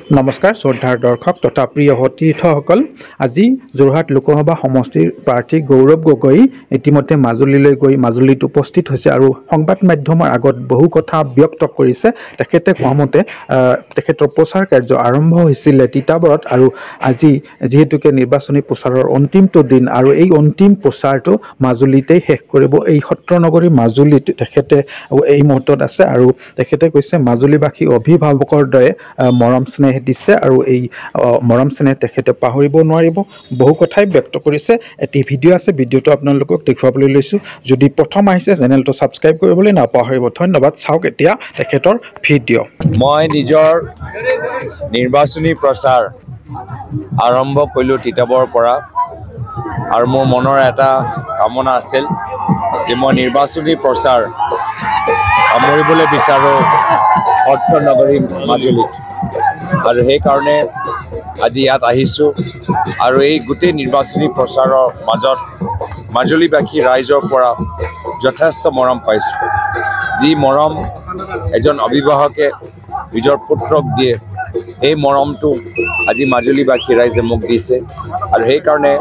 নমস্কাৰ শ্ৰদ্ধাৰ দৰ্শক তথা প্ৰিয় সতীৰ্থসকল আজি যোৰহাট লোকসভা সমষ্টিৰ প্ৰাৰ্থী গৌৰৱ গগৈ ইতিমধ্যে মাজুলীলৈ গৈ মাজুলীত উপস্থিত হৈছে আৰু সংবাদ মাধ্যমৰ আগত বহু কথা ব্যক্ত কৰিছে তেখেতে কোৱামতে তেখেতৰ প্ৰচাৰ কাৰ্য আৰম্ভ হৈছিল তিতাবৰত আৰু আজি যেহেতুকে নিৰ্বাচনী প্ৰচাৰৰ অন্তিমটো দিন আৰু এই অন্তিম প্ৰচাৰটো মাজুলীতেই শেষ কৰিব এই সত্ৰনগৰী মাজুলীত তেখেতে এই মুহূৰ্তত আছে আৰু তেখেতে কৈছে মাজুলীবাসী অভিভাৱকৰ দৰে মৰম স্নেহ দিছে আৰু এই মৰম স্নেহ তেখেতে পাহৰিব নোৱাৰিব বহু কথাই ব্যক্ত কৰিছে এটি ভিডিঅ' আছে ভিডিঅ'টো আপোনালোকক দেখুৱাবলৈ লৈছোঁ যদি প্ৰথম আহিছে চেনেলটো ছাবস্ক্ৰাইব কৰিবলৈ নাপাহৰিব ধন্যবাদ চাওক এতিয়া তেখেতৰ ভিডিঅ' মই নিজৰ নিৰ্বাচনী প্ৰচাৰ আৰম্ভ কৰিলোঁ তিতাবৰৰ পৰা আৰু মোৰ মনৰ এটা কামনা আছিল যে মই নিৰ্বাচনী প্ৰচাৰ সামৰিবলৈ বিচাৰোঁ সত্ৰনগৰী মাজুলীত আৰু সেইকাৰণে আজি ইয়াত আহিছোঁ আৰু এই গোটেই নিৰ্বাচনী প্ৰচাৰৰ মাজত মাজুলীবাসী ৰাইজৰ পৰা যথেষ্ট মৰম পাইছোঁ যি মৰম এজন অভিভাৱকে নিজৰ পুত্ৰক দিয়ে এই মৰমটো আজি মাজুলীবাসী ৰাইজে মোক দিছে আৰু সেইকাৰণে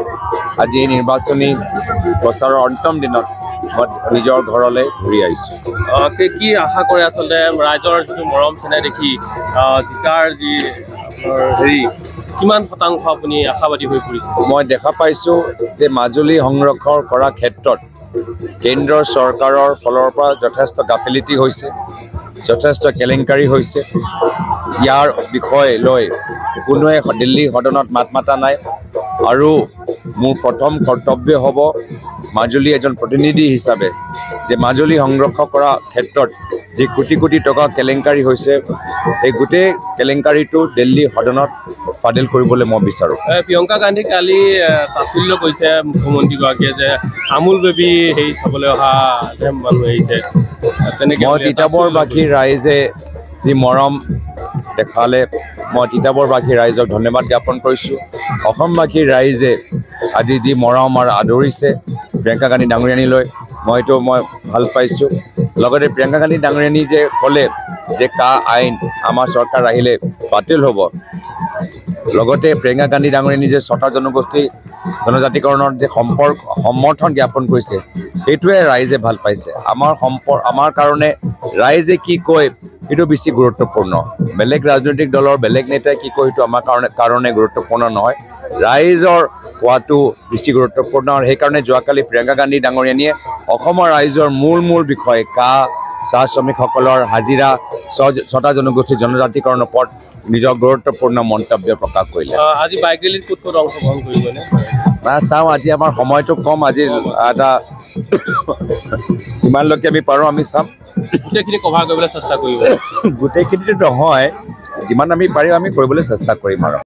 আজি এই নিৰ্বাচনী প্ৰচাৰৰ অন্তিম দিনত মই নিজৰ ঘৰলৈ ঘূৰি আহিছোঁ কি আশা কৰে আচলতে ৰাইজৰ যিটো মৰম চেনেহ দেখি জিকাৰ যি হেৰি কিমান শতাংশ আপুনি আশাবাদী হৈ পৰিছে মই দেখা পাইছোঁ যে মাজুলী সংৰক্ষণ কৰাৰ ক্ষেত্ৰত কেন্দ্ৰ চৰকাৰৰ ফালৰ পৰা যথেষ্ট গাফিলতি হৈছে যথেষ্ট কেলেংকাৰী হৈছে ইয়াৰ বিষয় লৈ কোনোৱে দিল্লী সদনত মাত মাতা নাই আৰু মোৰ প্ৰথম কৰ্তব্য হ'ব মাজুলী এজন প্ৰতিনিধি হিচাপে যে মাজুলী সংৰক্ষণ কৰা ক্ষেত্ৰত যি কোটি কোটি টকা কেলেংকাৰী হৈছে এই গোটেই কেলেংকাৰীটো দিল্লী সদনত ফাদিল কৰিবলৈ মই বিচাৰোঁ প্ৰিয়ংকা গান্ধী কালি তাৎসল্য কৈছে মুখ্যমন্ত্ৰীগৰাকীয়ে যে আমুল বেবী হেৰি চাবলৈ অহা মানুহ আহিছে তেনেকৈ মই তিতাবৰবাসী ৰাইজে যি মৰম দেখালে মই তিতাবৰবাসী ৰাইজক ধন্যবাদ জ্ঞাপন কৰিছোঁ অসমবাসী ৰাইজে আজি যি মৰম আৰু আদৰিছে প্ৰিয়ংকা গান্ধী ডাঙৰীয়ানীলৈ মই ভাল পাইছোঁ লগতে প্ৰিয়ংকা গান্ধী ডাঙৰীয়ানী যে ক'লে যে কা আইন আমাৰ চৰকাৰ আহিলে বাতিল হ'ব লগতে প্ৰিয়ংকা গান্ধী ডাঙৰীয়ানী যে 6টা জনজাতিকৰণৰ যে সমৰ্থন জ্ঞাপন কৰিছে সেইটোৱে ৰাইজে ভাল পাইছে আমাৰ কাৰণে ৰাইজে কি কয় সেইটো বেছি গুৰুত্বপূৰ্ণ বেলেগ ৰাজনৈতিক দলৰ বেলেগ নেতাই কি কয় সেইটো আমাৰ কাৰণে গুৰুত্বপূৰ্ণ নহয় ৰাইজৰ কোৱাটো বেছি গুৰুত্বপূৰ্ণ আৰু সেইকাৰণে যোৱাকালি প্ৰিয়ংকা গান্ধী ডাঙৰীয়ানীয়ে অসমৰ ৰাইজৰ মূল বিষয় চাহ শ্ৰমিকসকলৰ হাজিৰা 6টা জনজাতিকৰণৰ ওপৰত নিজৰ গুৰুত্বপূৰ্ণ মন্তব্য প্ৰকাশ কৰিলে আজি বাইক ৰেলীত ক'ত অংশগ্ৰহণ কৰিবনে চাওঁ আজি আমাৰ সময়টো কম আজি এটা ইমানলৈকে আমি পাৰোঁ আমি চাম গোটেইখিনি কভাৰ কৰিবলৈ চেষ্টা কৰিব গোটেইখিনিতো নহয় যিমান আমি পাৰিম আমি কৰিবলৈ চেষ্টা কৰিম আৰু